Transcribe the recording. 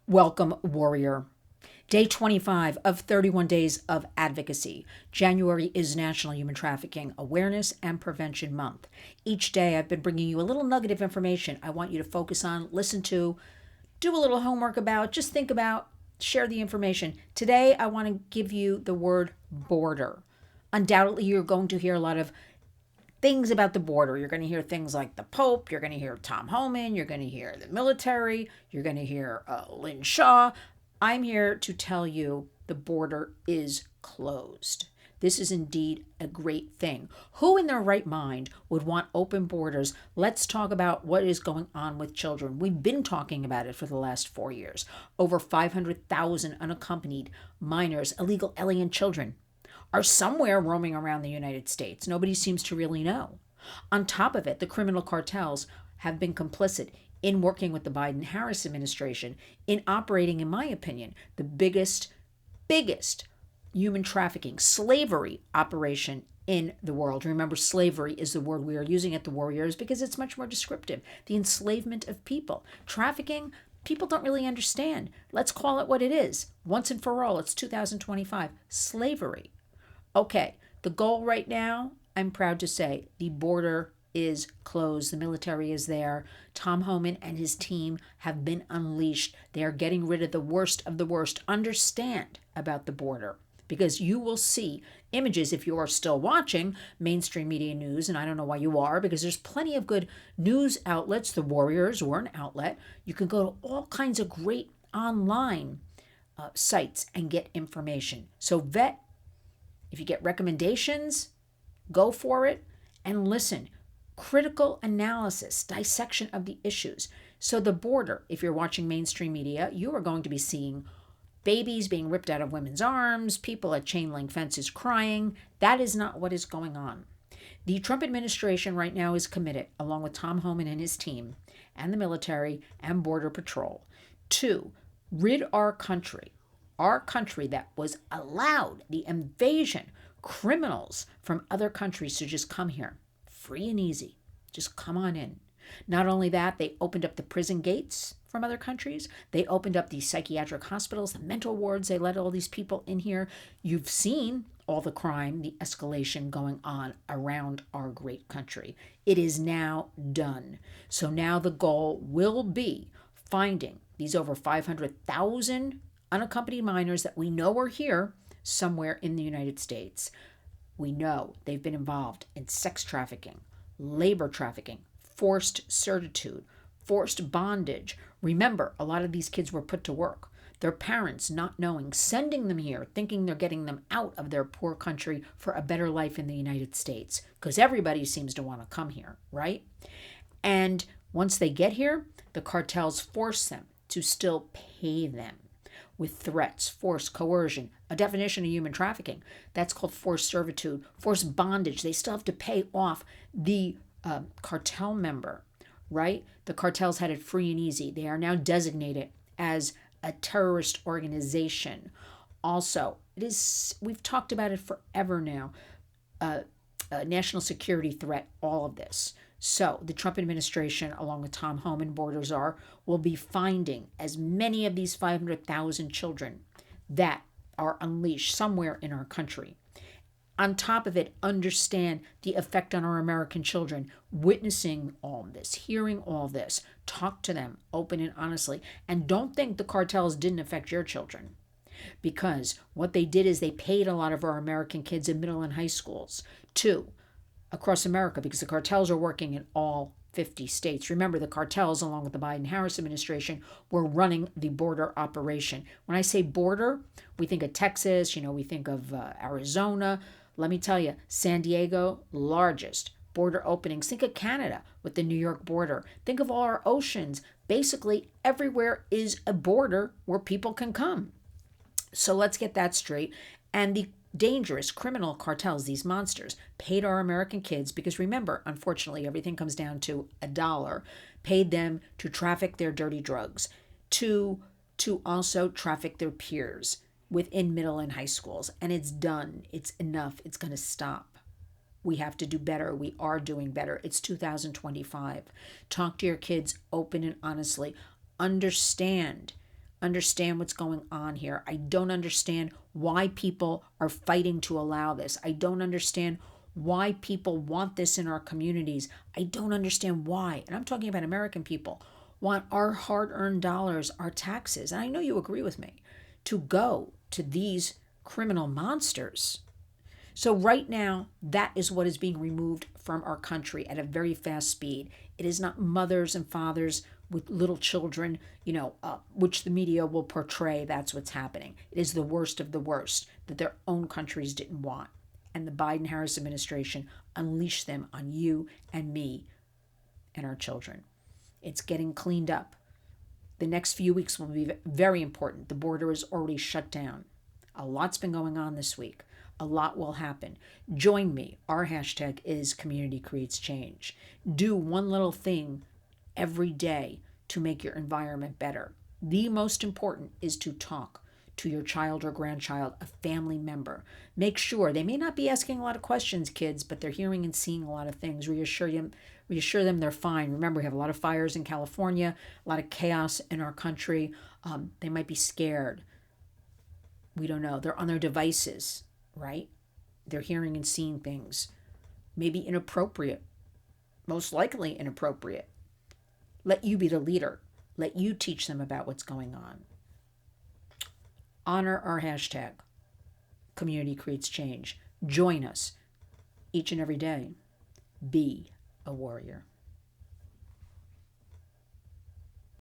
Welcome, warrior. Day 25 of 31 Days of Advocacy. January is National Human Trafficking Awareness and Prevention Month. Each day I've been bringing you a little nugget of information I want you to focus on, listen to, do a little homework about, just think about, share the information. Today I want to give you the word border. Undoubtedly, you're going to hear a lot of things about the border. You're going to hear things like the Pope. You're going to hear Tom Homan. You're going to hear the military. You're going to hear Lynn. I'm here to tell you the border is closed. This is indeed a great thing. Who in their right mind would want open borders? Let's talk about what is going on with children. We've been talking about it for the last 4 years. Over 500,000 unaccompanied minors, illegal alien children, are somewhere roaming around the United States. Nobody seems to really know. On top of it, the criminal cartels have been complicit in working with the Biden-Harris administration in operating, in my opinion, the biggest human trafficking, slavery operation in the world. Remember, slavery is the word we are using at the Warriors because it's much more descriptive. The enslavement of people. Trafficking, people don't really understand. Let's call it what it is. Once and for all, it's 2025. Slavery. Okay, the goal right now, I'm proud to say, the border is closed. The military is there. Tom Homan and his team have been unleashed. They are getting rid of the worst of the worst. Understand about the border, because you will see images if you are still watching mainstream media news, and I don't know why you are, because there's plenty of good news outlets. The Warriors were an outlet. You can go to all kinds of great online sites and get information. So vet. If you get recommendations, go for it and listen. Critical analysis, dissection of the issues. So the border, if you're watching mainstream media, you are going to be seeing babies being ripped out of women's arms, people at chain link fences crying. That is not what is going on. The Trump administration right now is committed, along with Tom Homan and his team, and the military and Border Patrol, to rid our country that was allowed the invasion, criminals from other countries to just come here, free and easy, just come on in. Not only that, they opened up the prison gates from other countries. They opened up the psychiatric hospitals, the mental wards. They let all these people in here. You've seen all the crime, the escalation going on around our great country. It is now done. So now the goal will be finding these over 500,000 unaccompanied minors that we know are here somewhere in the United States. We know they've been involved in sex trafficking, labor trafficking, forced servitude, forced bondage. Remember, a lot of these kids were put to work. Their parents not knowing, sending them here, thinking they're getting them out of their poor country for a better life in the United States, because everybody seems to want to come here, right? And once they get here, the cartels force them to still pay them with threats, force, coercion, a definition of human trafficking. That's called forced servitude, forced bondage. They still have to pay off the cartel member, right? The cartels had it free and easy. They are now designated as a terrorist organization. Also, we've talked about it forever now, a national security threat, all of this. So the Trump administration, along with Tom Homan, Border Czar, will be finding as many of these 500,000 children that are unleashed somewhere in our country. On top of it, understand the effect on our American children, witnessing all this, hearing all this. Talk to them open and honestly. And don't think the cartels didn't affect your children, because what they did is they paid a lot of our American kids in middle and high schools to across America, because the cartels are working in all 50 states. Remember, the cartels, along with the Biden-Harris administration, were running the border operation. When I say border, we think of Texas, we think of Arizona. Let me tell you, San Diego, largest border openings. Think of Canada with the New York border. Think of all our oceans. Basically, everywhere is a border where people can come. So let's get that straight. And the dangerous criminal cartels, these monsters, paid our American kids, because remember, unfortunately, everything comes down to a dollar, paid them to traffic their dirty drugs, to also traffic their peers within middle and high schools. And it's done. It's enough. It's going to stop. We have to do better. We are doing better. It's 2025. Talk to your kids open and honestly. Understand understand what's going on here. I don't understand why people are fighting to allow this. I don't understand why people want this in our communities. I don't understand why, and I'm talking about American people, want our hard-earned dollars, our taxes, and I know you agree with me, to go to these criminal monsters. So right now, that is what is being removed from our country at a very fast speed. It is not mothers and fathers with little children, which the media will portray that's what's happening. It is the worst of the worst that their own countries didn't want. And the Biden-Harris administration unleashed them on you and me and our children. It's getting cleaned up. The next few weeks will be very important. The border is already shut down. A lot's been going on this week. A lot will happen. Join me. Our hashtag is Community Creates Change. Do one little thing every day to make your environment better. The most important is to talk to your child or grandchild, a family member. Make sure they may not be asking a lot of questions, kids, but they're hearing and seeing a lot of things. Reassure them they're fine. Remember, we have a lot of fires in California, a lot of chaos in our country. They might be scared. We don't know. They're on their devices, right? They're hearing and seeing things. Maybe inappropriate. Most likely inappropriate. Let you be the leader. Let you teach them about what's going on. Honor our hashtag. Community Creates Change. Join us each and every day. Be a warrior.